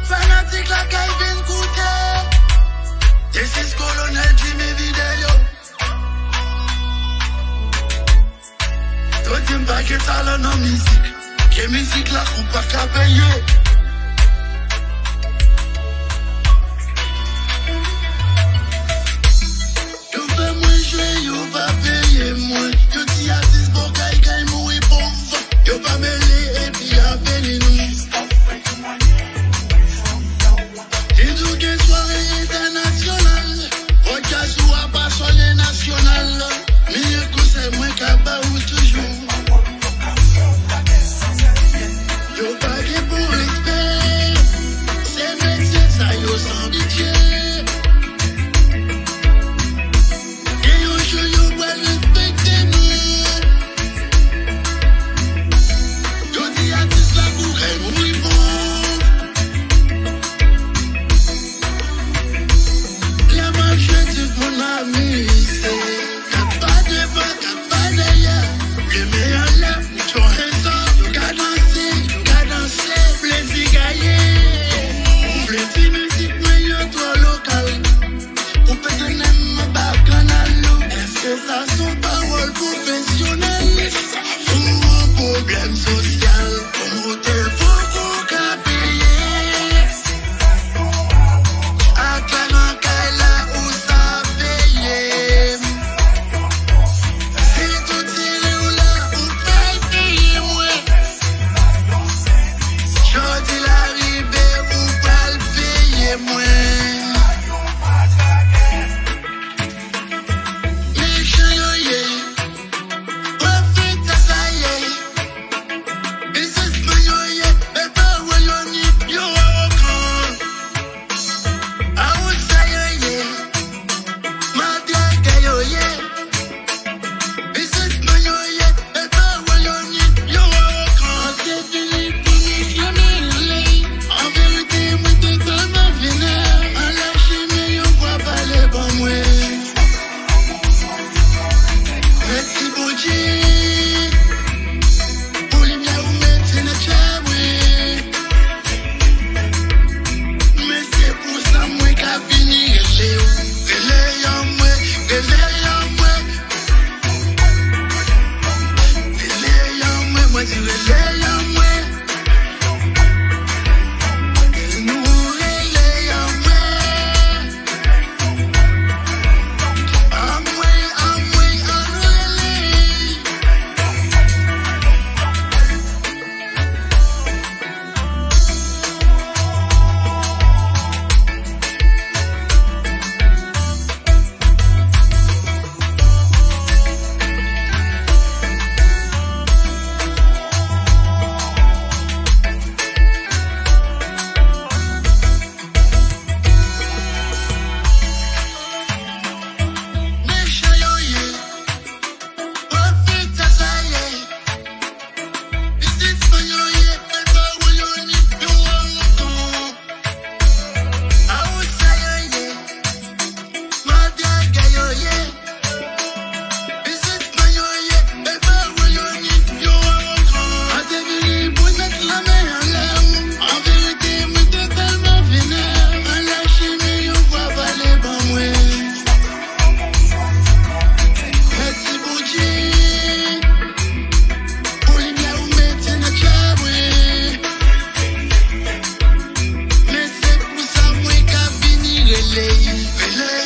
Fanatique la Calvin Coute. This is Colonel Jimmy Video. Toi t'aimes pas que talent en musique. Que musique la coupe pas qu'à payer. Yo fais moins jouer, yo pas payer moins. Yo ti assis pour gagne mourir pauvre. Yo pas mêler et puis appelez nous. Dis-nous que soirée internationale. Podcast ou à pas soirée nationale. Mieux que c'est moins qu'à bas ou toujours. Yo pagué pour respect. C'est métier ça yo sans pitié. Et yo jeu yo doit respecter nous. Yo dis à tous la bourrée mourir bon. La marche du mon ami c'est. Pas de derrière. Le meilleur là, tu as raison. Yo qu'à danser, plaisir gagné. Plaisir musique, mais yo trop local. Ou peut-être n'aime pas canal. Est-ce que ça sont paroles professionnelles? Ou un problème social? Comment t'es faut qu'à payer? À Canan, là où ça paye. Si tout est où là, on peut payer moins. Jodi l'arrivée, on peut payer moins. Méchant yo yé, profite à ça yé. Businessman yo yé, bébé wo yo ni yo au camp. A où ça yo yé, Madiaga yo yé. Businessman yo yé, bébé wo yo ni yo au camp. C'est fini pour missionner. En vérité, moi t'es tellement vénère. En lâcher mais yo voit pas les bons moi. Merci pour Dieu. Pour les miens ou mettre notre chaboué. Mais c'est pour ça moi qu'a fini relais en moi. Moi tu relais en moi. Nous relais en moi. En moi, en relais. Méchant yo yé, profite à ça yé. Businessman yo yé, bébé wo yo ni yo au camp. A où ça yo yé, Madiaga yo yé. Businessman yo yé, bébé wo yo ni yo au camp. A devenu pour mettre la main en l'air. En vérité, moi t'es tellement vénère. En lâcher mais yo voit pas les bons moi. Merci pour Dieu. Pour les miens ou mettre notre chaboué. Mais c'est pour ça moi qu'a fini relais.